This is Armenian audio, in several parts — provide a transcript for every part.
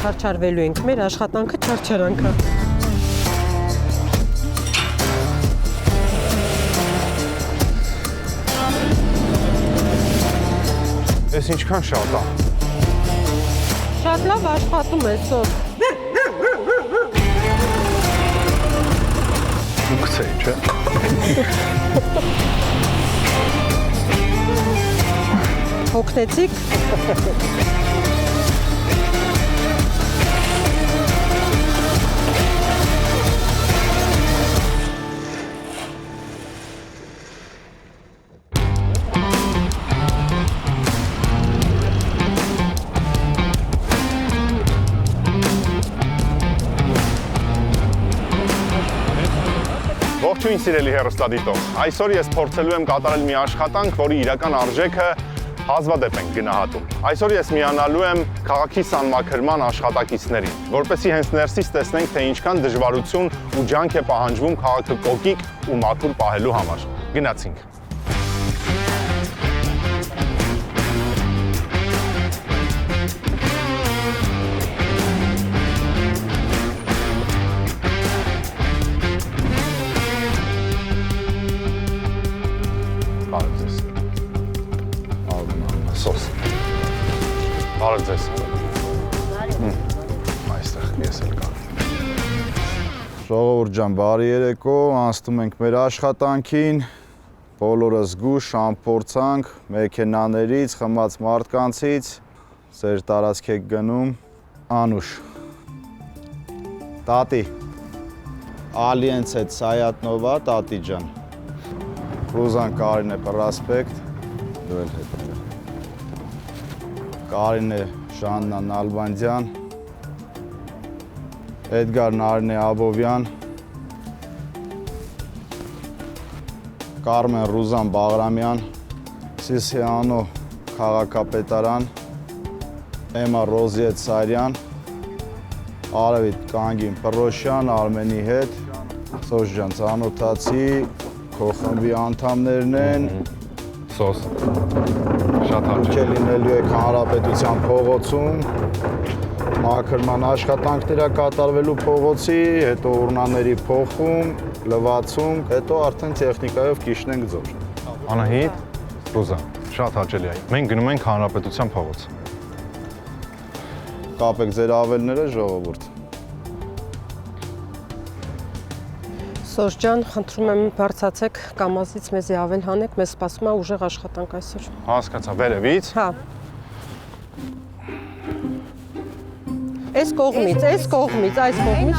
չարչարվելու ենք, մեր աշխատանքը չարչարանք է։ Ես ինչքան շատ է։ Շատ լավ աշխատում է, Սոր։ Ու գցեի, չէ։ Հոգնեցիք։ Ողջույն սիրելի հեռուստադիտող, այսօր ես փորձելու եմ կատարել մի աշխատանք, որի իրական արժեքը հազվադեպ ենք գնահատում։ Այսօր ես միանալու եմ քաղաքի սանմաքրման աշխատակիցներին, որպեսզի հենց ներսից տեսնենք, թե ինչքան դժվարություն ու ջանք է պահանջվում քաղաքը կոկիկ ու մաքուր պահելու համար։ Գնացինք։ Բարև ձեզ։ Այստեղ ես էլ կամ։ Ժողովուրդ ջան, բարի երեկո, անցնում ենք մեր աշխատանքին, բոլորս զգուշ, անփորձանք, մեքենաներից, խմած մարդկանցից, ձեր տարածք եք գնում, Անուշ, տատի, Ալիենց հետ Սայատնովա, տատի ջան, Ռուզան Կարինե պրասպեկտ, դու էլ հետ Կարինե Ժաննա Նալբանդյան, Էդգար Նարինե Աբովյան, Կարմեն Ռուզան Բաղրամյան, Սիսիանո քաղաքապետարան, Էմա Ռոզիետ Սարյան, Արևիտ Կանգին Պրոշյան, Արմենի հետ, Սոս ջան, ծանոթացի, քո խմբի անդամներն են, Սոս, շատ հաճելի։ Ջել լինելու եք Հանրապետության փողոցում, մաքրման աշխատանքներ կատարվելու փողոցի, հետո ուրնաների փոխում, լվացում, հետո արդեն տեխնիկայով կիշնենք ձոր։ Անահիտ, Ռուզա, շատ հաճելի է։ Մենք գնում ենք Հանրապետության փողոց։ Կապեք ձեր ավելները, ժողովուրդ։ Սոր ջան, խնդրում եմ բարձացեք կամազից մեզի ավել հանեք, մեզ սպասում է ուժեղ աշխատանք այսօր։ Հասկացա, վերևից։ Հա։ Այս կողմից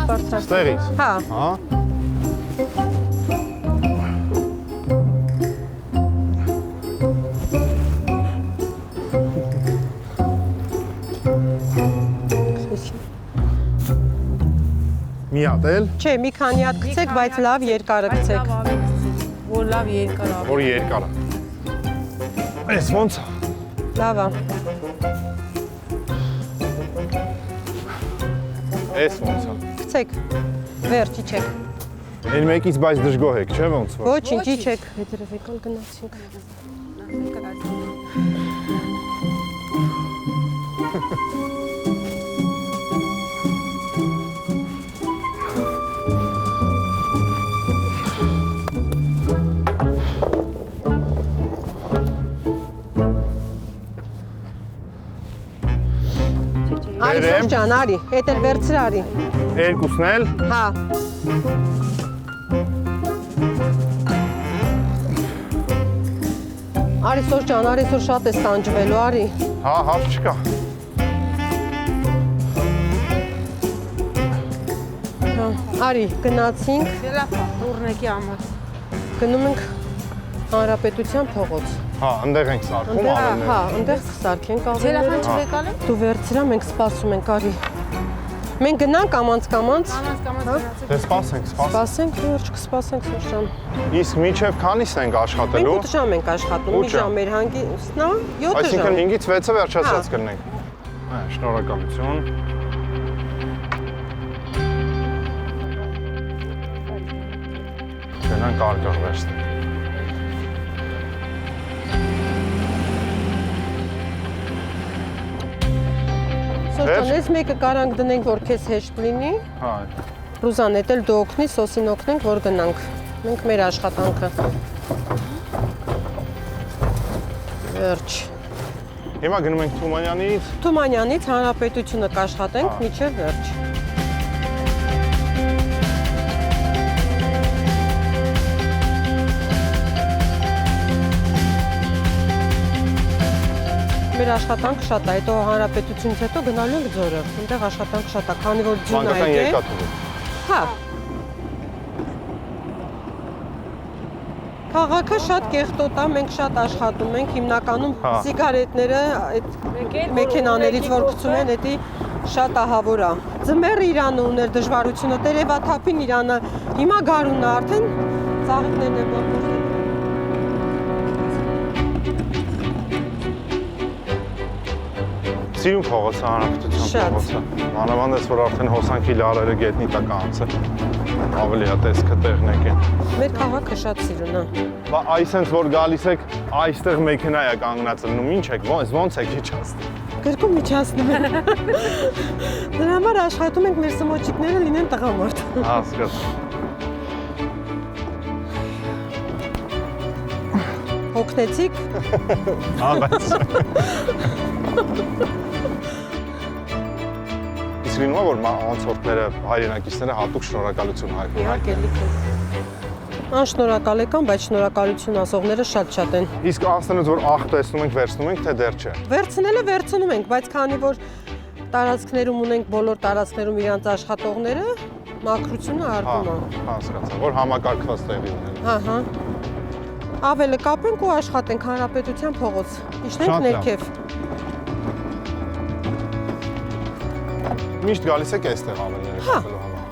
բարձրացեք։ Ստեղից։ Հա։ Հա։ Մի հատ էլ։ Չէ, մի քանի հատ գցեք, բայց լավ երկարը գցեք։ Որ լավ երկար ավի։ Որ երկար է։ Էս ոնց է։ Լավ է։ Էս ոնց է։ Գցեք։ Վերջի չեք։ Այն մեկից բայց դժգոհ եք, չէ՞ ոնց որ։ Ոչինչ, չեք։ Հետևեկալ գնացինք։ Արի Սոր ջան, արի, հետ էլ վերցր արի։ Երկուսն էլ։ Հա։ Արի Սոր ջան, արի Սոր շատ է ստանջվելու, արի։ Հա, հարց չկա։ Հա, արի, գնացինք, Լավ է, տուրնեկի համար։ գնում ենք Հանրապետության փողոց։ Հա, ընդեղ ենք սարքում Հա, ավելները։ ընդեղ կսարքենք Ձերախան ավելները։ չվեկալ եք։ Դու վերցրա, մենք սպասում ենք, արի։ Մենք գնանք կամանց, Կամաց գնացեք։ Դե սպասենք։ սպասենք, վերջ կսպասենք Սոր ջան։ Իսկ մինչև քանիսն ենք Մենք աշխատելու։ 8 ժամ ենք աշխատում, Ութ մի ժամ։ ժամ մեր հանգիստնա, 7 Այսինքն ժամ։ 5-ից 6-ը վերջացած Հա։ կլինենք։ Հա, շնորհակալություն։ Գնանք արկղ վերցնենք։ Սորջան, ես մեկը կարանք դնենք, որ քեզ հեշտ լինի։ Հա։ Ռուզան, էդ էլ դու օգնի, սոսին օգնենք, որ գնանք։ Մենք մեր աշխատանքը։ Վերջ։ Հիմա գնում ենք Թումանյանից։ Թումանյանից հանրապետությունը կաշխատենք մինչև վերջ։ Մեր աշխատանքը շատ է, հետո հանրապետությունից հետո գնալու ենք ձորը։ Այնտեղ աշխատանքը շատ է, քանի որ ձյունը Մանկական է։ երկաթուղի։ Հա։ Քաղաքը շատ կեղտոտ է, մենք շատ աշխատում ենք, հիմնականում սիգարետները այդ մեքենաներից որ գցում են, դա շատ ահավոր է։ Ձմեռը Իրանը ուներ դժվարությունը, տերևաթափին Իրանը, հիմա գարունն է արդեն, ծաղիկներն են բոլոր։ Սիրուն փողոցը, հանրապետության փողոցը։ Մանավանդ որ արդեն հոսանքի լարերը գետնի տակ անցը, ավելի է տեսքը տեղնեք են։ Մեր քաղաքը շատ սիրուն է։ Բա այսենց որ գալիս եք, այստեղ մեքենա է կանգնած լինում, ինչ եք, ոնց եք իջացնում։ Գրկում միջացնում են։ Դրա համար աշխատում ենք մեր սմոջիկները լինեն տղամարդ։ Հասկացա։ Հոգնեցիք։ Հա, բայց։ Իսկ լինում է, որ անցորդները, հայրենակիցները հատուկ շնորհակալություն հայտնում։ Իհարկե լիքը։ Անշնորհակալ եկան, բայց շնորհակալություն ասողները շատ են։ Իսկ անցնելուց որ աղ տեսնում ենք, վերցնում ենք, թե դեռ չէ։ Վերցնելը վերցնում ենք, բայց քանի որ տարածքներում ունենք բոլոր տարածքներում իրանց աշխատողները, մաքրությունը արվում է։ Հասկացա, որ համակարգված տեղի ունեն։ Ահա։ Ավելը կապենք ու աշխատենք հանրապետության փողոց։ Իջնենք ներքև։ Միշտ գալիս եք այստեղ ամենները կապելու համար։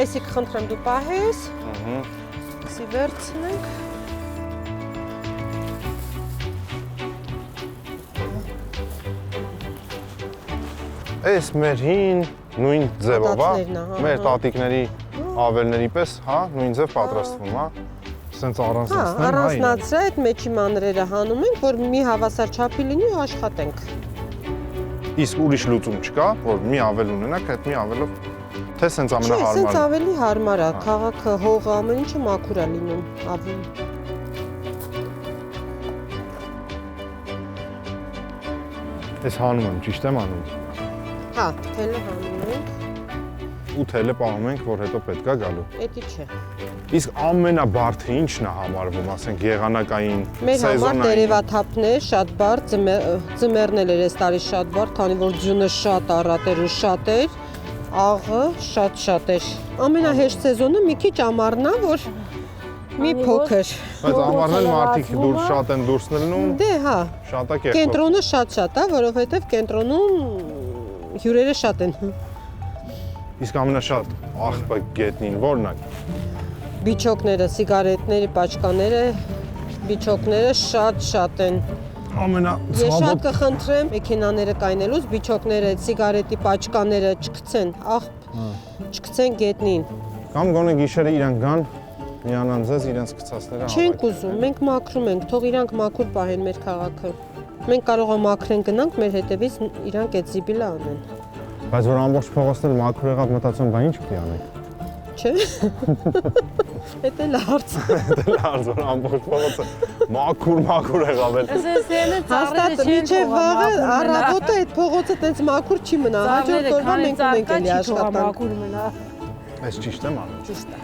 Էսի կխնդրեմ դու պահես։ Սի վերցնենք։ Այս մեր հին նույն ձևով, մեր տատիկների ավելների պես, հա, նույն ձև պատրաստվում, հա։ Սենց առանձնացնեմ, առանձնացրել այդ մեջի մանրերը հանում ենք, որ մի հավասար չափի լինի ու աշխատենք։ Իսկ ուրիշ լուծում չկա, որ մի ավել ունենաք, այդ մի ավելով, թե սենց ամենահարմարն։ Սենց ավելի հարմար է, քաղաքը, հողը, ամեն ինչը մաքուր է լինում ավելի։ Ես հանում եմ, ճիշտ եմ անում։ Հա, թելը հանում ենք։ Ու թելը պահում ենք, որ հետո պետք է գալու։ Էդի չէ։ Իսկ ամենաբարդը ի՞նչն է համարվում, ասենք եղանակային, Մեր համար տերևաթափներ շատ բարդ, ձմեռնել էր այս տարի շատ բարդ, քանի որ ձյունը շատ առատ էր ու շատ էր, աղը շատ էր։ Ամենահեշտ սեզոնը մի քիչ ամառն է, որ մի փոքր։ Բայց ամառն մարդիկ շատ են դուրս նլնում։ Դե հա։ Շատ է կերտով։ Կենտրոնը շատ է, որովհետև կենտրոնում հյուրերը շատ են։ Իսկ ամենաշատ աղբը գետնին ո՞րն է։ Բիչոկները, սիգարետների պաճկաները, բիչոկները շատ են։ Ես շատ կխնդրեմ մեքենաները կայնելուց բիչոկները, սիգարետի պաճկաները չգցեն, չգցեն գետնին։ Կամ գոնե գիշերը իրանք գան, միանան ձեզ իրենց գցածները հավաքեն։ Չենք ուզում, մենք մաքրում ենք, թող իրանք մաքուր պահեն մեր քաղաքը։ Մենք կարող ենք մաքրեն գնանք, մեր հետևից իրանք այդ զիբիլը անեն։ Բայց որ ամբողջ փողոցն էլ մաքուր եղավ, մտածում բա ինչ պիտի անենք։ Չէ։ Էդ էլ հարց։ Դա էլ հարց որ ամբողջ փողոցը մաքուր եղավ էլ։ Հաստատ մինչև վաղը առավոտը այդ փողոցը տենց մաքուր չի մնա։ Հաջորդ օրվա մենք ունենք էլի աշխատանք։ Այս ճիշտ եմ անում։ Ճիշտ է։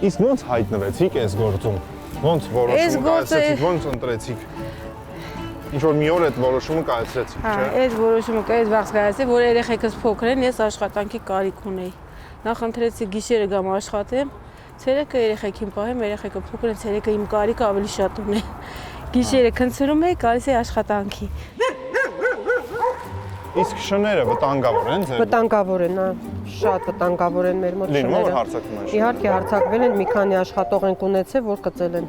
Իսկ ո՞նց հայտնվեցիք այս գործում։ Ո՞նց որոշում կայացրեցիք, ո՞նց ընտրեցիք։ Ինչ որ մի օր այդ որոշումը կայացրեցիք, Հա, չէ՞։ այդ որոշումը կայաց վաղ կայացի, որ երեխեքս փոքր են, ես աշխատանքի կարիք ունեի։ Նախընտրեցի գիշերը գամ աշխատեմ, ցերեկը երեխեքին պահեմ, երեխեքը փոքր են, ցերեկը իմ կարիքը ավելի շատ ունի։ Գիշերը քնցրում էի, գալիս էի աշխատանքի։ Իսկ շները վտանգավոր են ձեր։ Վտանգավոր են, հա, շատ վտանգավոր են մեր մոտ շները։ Լինում է որ հարձակվում են։ Իհարկե հարձակվել են, մի քանի աշխատող ենք ունեցել, որ կծել են։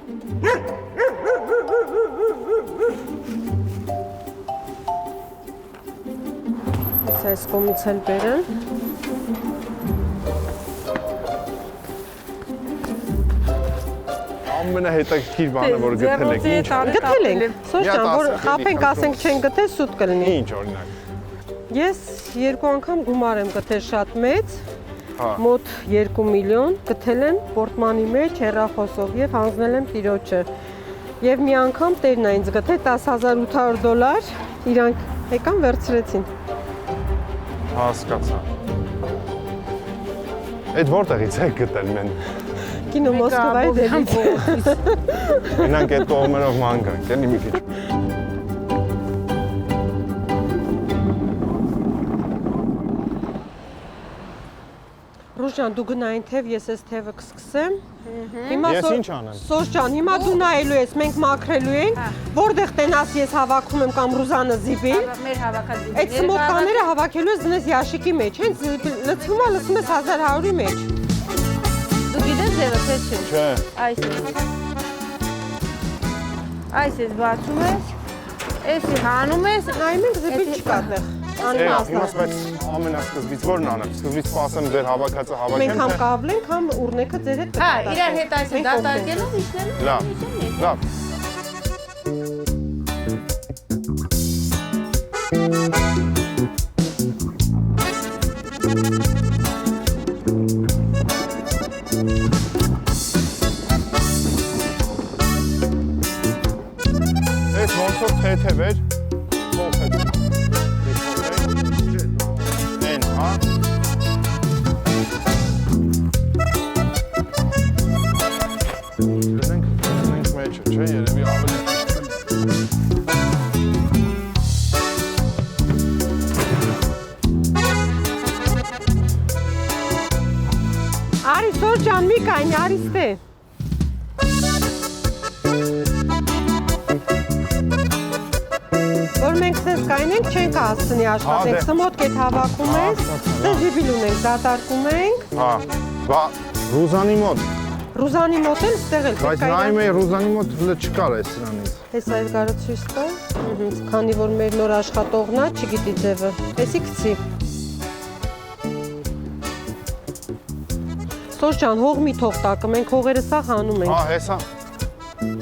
Այս կողմից էլ բերեն։ ամենահետաքրքիր բանը, որ գտել եք, ինչ է։ Գտել ենք։ Սոշան, որ խափենք, ասենք չեն գտել, սուտ կլինի։ Ինչ օրինակ։ Ես երկու անգամ գումար եմ գտել շատ մեծ, Հա։ մոտ 2 միլիոն, գտել եմ պորտմանի մեջ հեռախոսով եւ հանձնել եմ տիրոջը։ Եվ մի անգամ տերն է ինձ գտել $10,800, իրանք եկան վերցրեցին։ Հասկացա։ Այդ որտեղից եք գտել մեն։ Կինո Մոսկվայի դեպից։ Մենակ այդ կողմերով ման գանք, էլի մի քիչ։ Ռուժան, դու գնային թև, ես այս թևը կսկսեմ։ Հիմա Ես ինչ անեմ։ Սոշ ջան, հիմա դու նայելու ես, մենք մաքրելու ենք, որտեղ տենաս ես հավաքում եմ կամ Ռուզանը զիբին։ Մեր հավաքածին։ Այդ սմոթկաները հավաքելու ես դնես ящիկի մեջ, հենց լցվում է, լցում ես 1100-ի մեջ։ Դու գիտես ձևը, թե չէ։ Չէ։ Այս ես բացում ես, էսի հանում ես, Նայում ենք զիբիլ չկա այդտեղ։ Հիմա բայց ամենասկզբից ո՞րն անեմ։ Սկզբից սպասեմ ձեր հավաքածը հավաքեմ։ Մենք համ կավլենք, համ ուրնեքը ձեր հետ հա, իրար հետ այս դատարկելով իջնելու։ Լավ, լավ։ Այս ոնց որ թեթև էր, փոխեց։ Են, հա։ Դնենք մեջը, չէ, երևի ավելի ճիշտ է։ Արի Սոշ ջան, մի կայնի, արի ստե։ Որ մենք սես կայնենք, չենք հասցնի աշխատենք, սմոտք էդ հավաքում ես, սես զիբիլ ունենք, դատարկում ենք։ Հա, բա Ռուզանի մոտ, Ռուզանի մոտ էլ ստեղ էլ բայց նայում էի Ռուզանի մոտ հլը չկար այս սրանից։ Հես այս գարը ցույց տա, քանի որ մեր նոր աշխատողն է, չգիտի ձևը, էսի գցի։ Սոշ ջան, հող մի թող տակը, մենք հողերը սա հանում ենք։ Հա, հեսա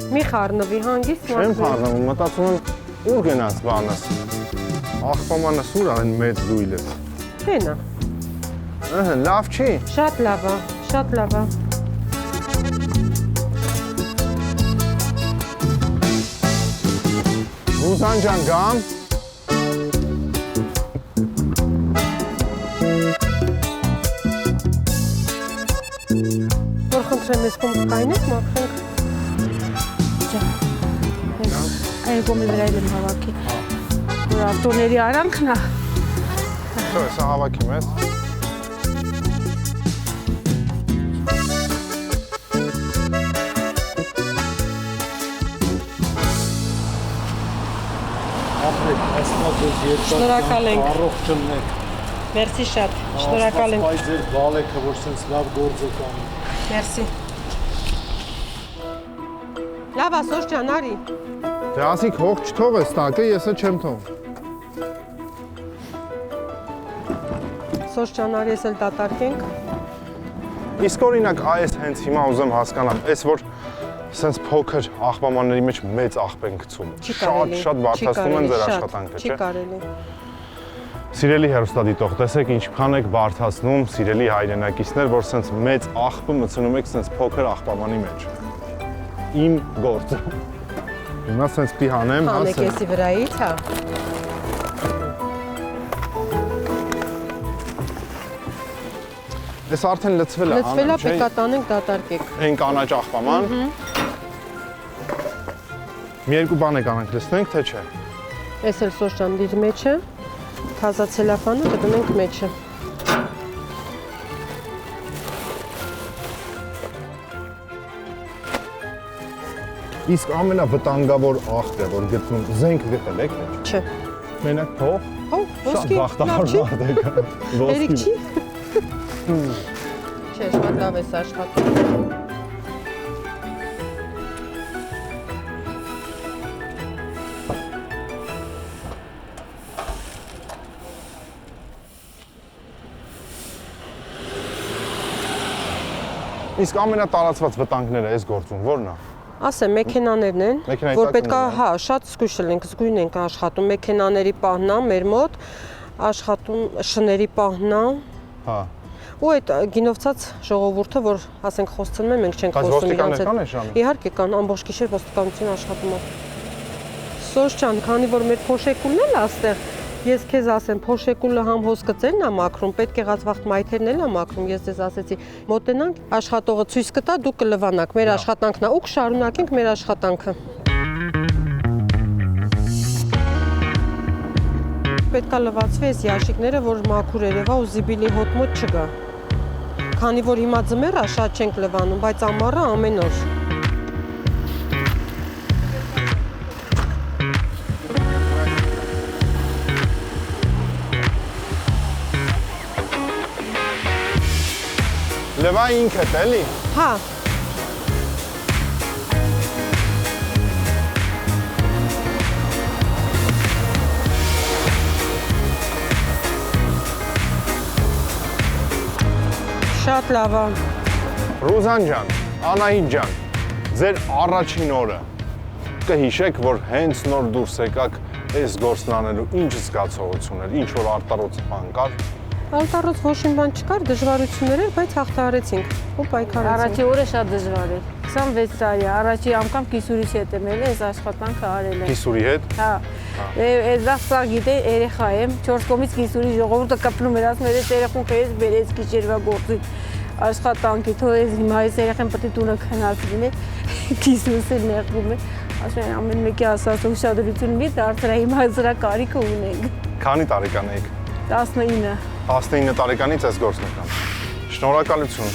Մի խառնվի, հանգիստ չեմ խառնում, մտածում եմ ուր գնաց բանս։ Աղբամանս ուր այն մեծ դույլը։ Հենա, Ըհը, լավ չի։ շատ լավ է, շատ լավ է։ Ռուզան ջան գամ։ Որ խնդրեմ ես կոմ կայնես, մաքրենք։ Այն կոմի վրա եմ հավաքի։ Որ ավտոների արանքն է։ Շո, հեսա հավաքի մեզ։ Շնորհակալ ենք։ Առողջ ելնեք։ Մերսի շատ, շնորհակալ ենք։ Բայց ձեր բալեքը, որ sense լավ գործ եք անում։ Մերսի։ Լավ է, Սոշ ջան, արի։ Դե ասիկ հող չթողես տակը, եսը չեմ թող։ Սոշ ջան, արի, ես էլ դատարկենք։ Իսկ օրինակ այս հենց հիմա ուզեմ հասկանամ, այս որ սենց փոքր աղբամանների մեջ մեծ աղբ են գցում։ Շատ բարդացնում են ձեր աշխատանքը, Չի չէ։ կարելի։ Սիրելի հեռուստադիտող, տեսեք ինչքան եք բարդացնում սիրելի հայրենակիցներ, որ սենց մեծ աղբը մտցնում եք սենց փոքր աղբամանի մեջ։ Իմ գործը։ Հիմա սենց պիտի հանեմ, Հանեք եսի վրայից, հա։ Այս արդեն լցվել է, Լցվել է, պետք է տանենք, դատարկեք։ Այն կանաչ աղբաման։ Մի երկու բան եք անենք, լցնենք, թե չէ։ Ես էլ Սոշ ջան դիր մեջը, թազա ցելոֆանը կդնենք մեջը։ Իսկ ամենավտանգավոր աղբը, որ գտնում, զենք գտել եք, թե չէ։ Չէ։ Մենակ փող։ Հո, ոսկի։ Բախտավոր մարդ եք։ Երիկ չի։ Չէ, շատ լավ ես աշխատում։ Իսկ ամենատարածված վտանգները այս գործում ո՞րն է։ Ասեմ, մեքենաներն են, Մեքենայի որ տակ պետք է, ունեն, հա, շատ զգույշ ենք, զգույն ենք աշխատում, մեքենաների պահն է մեր մոտ, աշխատում շների պահն է, Հա։ ու այդ գինովցած ժողովուրդը, որ ասենք խոսում են, մենք չենք Բայց խոսում ոստիկաններ կան այս ժամին։ Իհարկե կան, ամբողջ գիշեր ոստիկանություն աշխատում է։ Սոս ջան, քանի որ մեր փոշեկուլն էլ աստեղ, ես քեզ ասեմ, փոշեկուլը համ հոսկծելն է մաքրում, պետք եղած վաղտ մայթերն էլ է մաքրում, ես ձեզ ասեցի, մոտենանք, աշխատողը ցույց կտա, դուք կլվանաք, մեր աշխատանքն է, ու կշարունակենք մեր աշխատանքը։ Պետք է լվացվի այս ящикները, որ մաքուր երևա ու զիբիլի հոտ մոտ չգա։ Քանի որ հիմա ձմեռ է, շատ չենք լվանում, բայց ամառը ամեն օր։ Լվա ինքդ էլի։ Հա, շատ լավ է։ Ռուզան ջան, Անահիտ ջան, ձեր առաջին օրը կհիշեք, որ հենց նոր դուրս եկաք այս գործն անելու ինչ զգացողություն էր, ինչ որ արտարոց բան կար։ Արտարոց ոչ մի բան չկար, դժվարություններ էր, բայց հաղթահարեցինք ու պայքարեցինք։ Առաջի օրը շատ դժվար էր։ 26 տարի է, առաջի անգամ կիսուրից հետ եմ ելել, այս աշխատանքը արել եմ։ Կիսուրի հետ։ Հա։ Այս դասա գիտե երեխա եմ, 4 կողմից կիսուրի ժողովուրդը կպնում էր, ասում էր, այս երեխունքը ես բերեց գիշերվա գործին աշխատանքի, թող ես հիմա այս երեխան պետք է տունը քնած լինի, կիսուրս էլ նեղվում է։ Ասում են ամեն մեկի ասած ուշադրություն մի դարձրա, հիմա սրա կարիքը ունենք։ Քանի տարեկան եք։ 19 19 տարեկանից այս գործն եք անում։ Շնորհակալություն։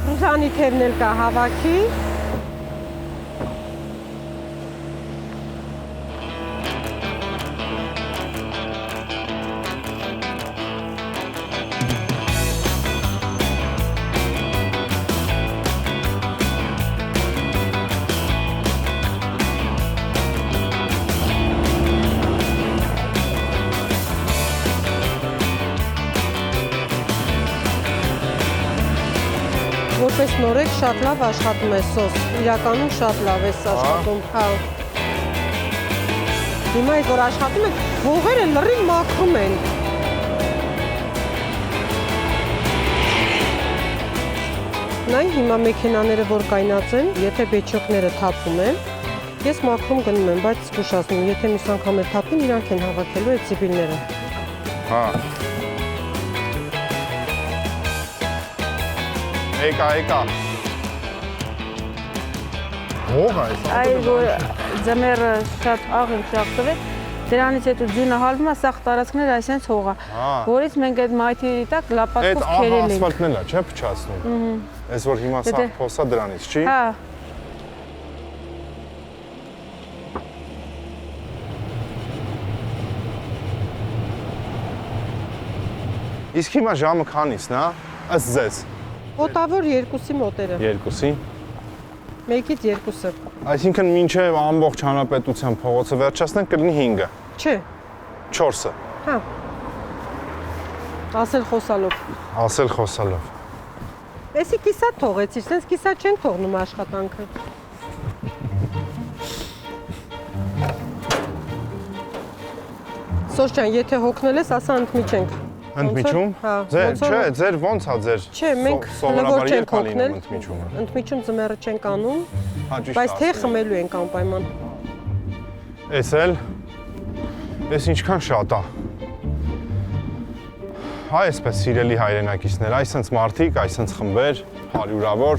Ռուզանի թերն էլ կա հավաքի։ Որպես նորեկ շատ լավ աշխատում է սոս, իրականում շատ լավ է աշխատում, հա։ Հիմա այդ որ աշխատում են, հողերը լրիվ մաքրում են։ Նայ հիմա մեքենաները որ կայնած են, եթե բեչոկները թափում են, ես մաքրում գնում եմ, բայց զգուշացնում, եթե մյուս անգամ էլ թափին, իրանք են հավաքելու այդ զիբիլները։ Հա։ Եկա։ Հող է, Այ որ ձմեռը շատ աղ ենք շախտվել, դրանից հետո ձյունը հալվում է, սաղ տարածքներ այսենց հող է, որից մենք այդ մայթերի տակ լապատկով քերել ենք։ Այդ ասֆալտն էլ է, չէ՞ փչացնում։ Այս որ հիմա սա փոսա դրանից, չի։ Հա։ Իսկ հիմա ժամը քանիսն է, ըստ ձեզ։ Մոտավոր 2-ի մոտերը, 2-ի։ 1-ից 2-ը։ Այսինքն մինչև ամբողջ հանրապետության փողոցը վերջացնենք կլինի 5-ը, Չէ, 4-ը։ հա։ Ասել խոսալով։ Ասել խոսալով։ Էսի կիսա թողեցիր, սենց կիսա չենք թողնում աշխատանքը։ Սոս ջան, եթե հոգնել ես, ասա ընդմիջենք։ Ընդմիջում։ Հա, Ձեր, ոնց որ- չէ, ձեր ոնց է ձեր։ Չէ, մենք սովորաբար հլվոր չենք երբ է լինում հոգնել։ ընդմիջումը։ Ընդմիջում ձմեռը չենք անում, Հա, ճիշտ բայց թե ասել։ խմելու ենք անպայման։ Էս էլ էս ինչքան շատ է։ Հա, այսպես սիրելի հայրենակիցներ, այսպես մարդիկ, այսպես խմբեր, հարյուրավոր,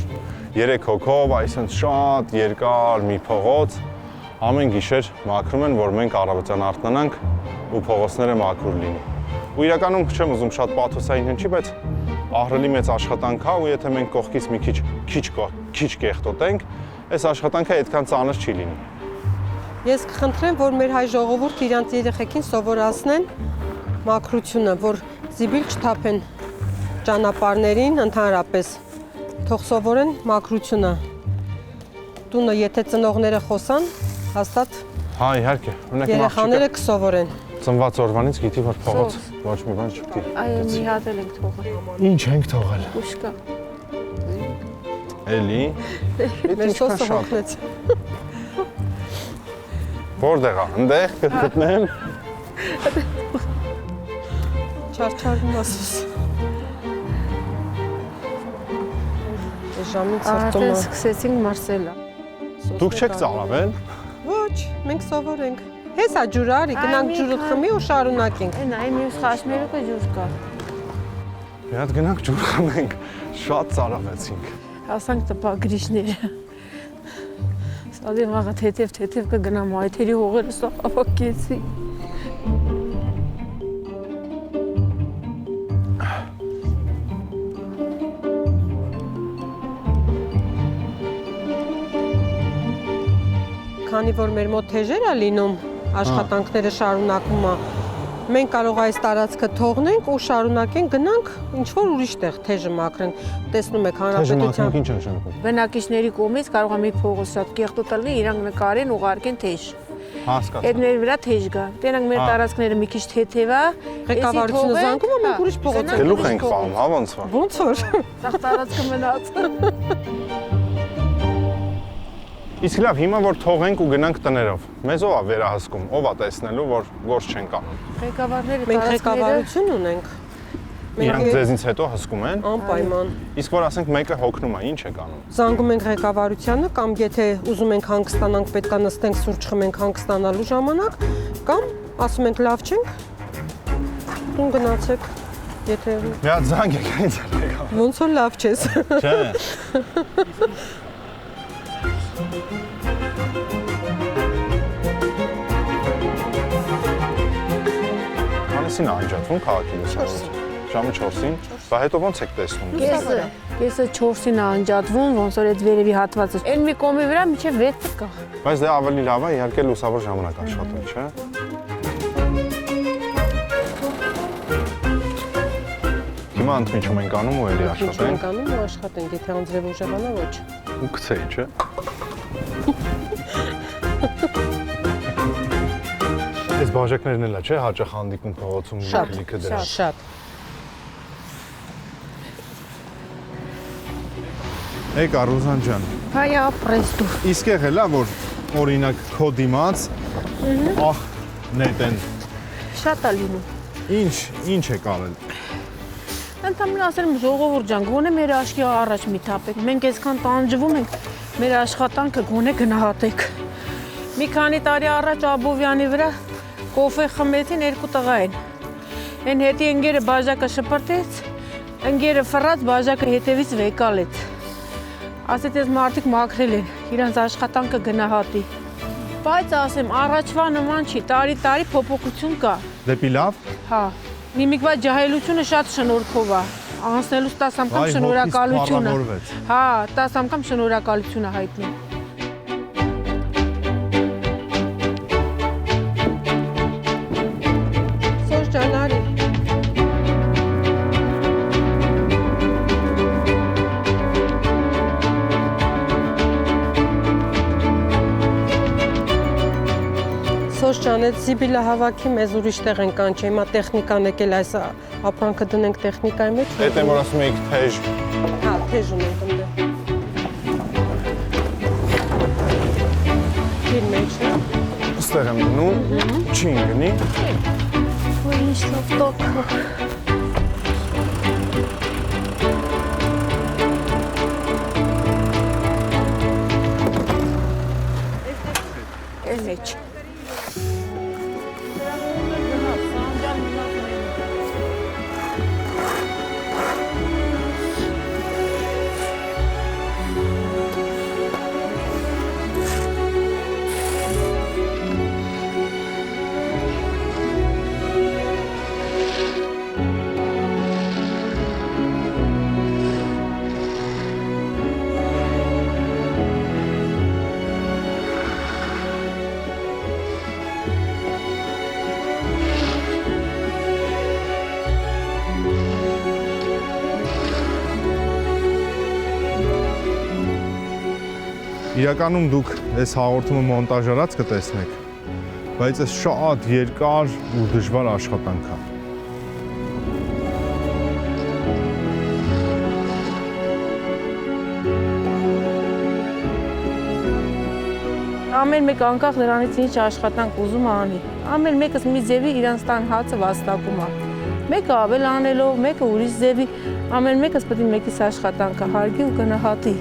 3 հոգով, այսպես շատ երկար մի փողոց, ամեն գիշեր մաքրում են, որ մենք առավոտյան արթնանանք ու փողոցները մաքուր լինի։ Ու իրականում չեմ ուզում շատ պաթոսային հնչի, բայց ահռելի մեծ աշխատանք է ու եթե մենք կողքից մի քիչ կեղտոտենք, այս աշխատանքը այդքան ծանր չի լինի։ Ես կխնդրեմ, որ մեր հայ ժողովուրդը իրանց երեխեքին սովորացնեն մաքրությունը, որ զիբիլ չթափեն ճանապարհներին ընդհանրապես։ Թող սովորեն մաքրությունը։ տունը, եթե ծնողները խոսան, հաստատ Հա, իհարկե։ Օրինակ երեխաները կսովորեն։ ծնված օրվանից գիտի, որ փողոց ոչ մի բան չգիտի։ Այո, մի հատ էլ ենք թողել։ Ինչ ենք թողել։ Ուշ կա։ Էլի։ Մեր սոսը հոգնեց։ Որտեղ է։ Այնտեղ կգտնեմ։ Չարչարվում ասես։ Այս ժամին Արդեն ծրտում է։ սկսեցինք մարսելա։ Դուք չեք ծարավել։ Ոչ, մենք սովորենք։ Հեսա ջուր արի, գնանք ջուրը խմի ու շարունակենք։ Այն այ մյուս խաշմերուկը ջուր կա։ Մի հատ գնանք ջուր խմենք։ Շատ ծարավեցինք։ Հասանք տպագրիչները։ Սադի վաղը թեթև կգնամ այթերի հողերը սա հավաքեցի։ Քանի որ մեր մոտ թեժեր է լինում, աշխատանքները շարունակում է, մենք կարող այս տարածքը թողնենք ու շարունակենք գնանք ինչ որ ուրիշ տեղ թեժը մաքրենք։ Տեսնում եք հանրապետության Ինչ նշանակում։ Բնակիչների կողմից կարող է մի փողոց շատ կեղտոտ լինի, իրանք նկարեն ուղարկեն թեժ։ Հասկացա։ Այդների վրա թեժ գա։ Տենանք մեր տարածքները մի քիչ թեթև է։ ղեկավարությունը զանգում է, մենք ուրիշ փողոց ենք։ Գլուխ ենք ֆանում, հա ոնց որ։ Ոնց որ։ Սաղ տարածքը մնաց։ Իսկ լավ, հիմա որ թողենք ու գնանք տներով։ Մեզ ով է վերահսկում, ով է տեսնելու, որ գործ չենք անում։ Ղեկավարները Մենք տարածքները ղեկավարություն ունենք։ Իրանք ձեզից հետո հսկում են։ Անպայման։ Իսկ որ ասենք մեկը հոգնում է, ինչ եք անում։ Զանգում ենք ղեկավարությանը կամ եթե ուզում ենք հանգստանանք, պետքա նստենք սուրճ խմենք հանգստանալու ժամանակ, կամ ասում ենք լավ չենք, տուն գնացեք, եթե Մի հատ զանգ եք ինձ եկա։ ոնց որ լավ չես։ Չէ։ Անեսին անջատվում քաղաքի լուսավորություն։ Ժամը 4-ին, բա հետո ոնց եք տեսնում։ Կեսը 4-ին է անջատվում, ոնց որ այդ վերևի հատվածը։ Այն մի կողմի վրա մինչև 6-ը կա։ Բայց դե ավելի լավ է իհարկե լուսավոր ժամանակ աշխատել, չէ։ Հիմա ընդմիջում ենք անում ու էլի աշխատենք։ Ենք անում ու աշխատենք, եթե անձրև ուժեղանա ոչ։ Ու գցեի, չէ։ Այս բաժակներն էլ է, չէ, հաճախ հանդիպում փողոցում լիքը դրա։ Շատ։ Եկա Ռուզան ջան։ Հայա պրեստու։ Իսկ եղել է որ օրինակ քո դիմաց ախ նետեն։ Շատ է լինում։ Ինչ եք արել։ Ընդամենը ասել եմ ժողովուրդ ջան, գոնե մեր աչքի առաջ մի թափեք։ Մենք այսքան տանջվում ենք, մեր աշխատանքը գոնե գնահատեք։ Մի քանի տարի առաջ Աբովյանի վրա կոֆե խմեցին 2 տղա են։ Այն հետի ընկերը բաժակը շպրտեց, ընկերը ֆռած բաժակը հետևից վեկալեց։ Ասեց ես մարդիկ մաքրել են, իրանց աշխատանքը գնահատի։ Բայց ասեմ, առաջվա նման չի, տարի փոփոխություն կա։ Դեպի լավ։ Հա, միմիկվա ջահելությունը շատ շնորհքով է։ Անցնելուց 10 անգամ շնորհակալությունը։ Հա, 10 անգամ շնորհակալությունը հայտնի։ Սոս ջան արի։ Սոս ջան, այդ զիբիլը հավաքի մեզ ուրիշ տեղ են կանչի, հիմա տեխնիկան եկել այս ապրանքը դնենք տեխնիկայի մեջ։ Էդ եմ որ ասում եք թեժ։ Հա, թեժ ունենք ընդդեմ։ Իր մեջ, հա։ Ստեղ եմ դնում, չի ընկնի։ Ой, ինչ տոկ։ Այս մեջ։ Իրականում դուք այս հաղորդումը մոնտաժարած կտեսնեք, բայց այս շատ երկար ու դժվար աշխատանք է։ Ամեն մեկ անկախ նրանից ինչ աշխատանք ուզում է անի։ Ամեն մեկս մի ձևի իրանց տան հացը վաստակում է։ Մեկը ավել անելով, մեկը ուրիշ ձևի, ամեն մեկս պետք է մեկիս աշխատանքը հարգի ու գնահատի։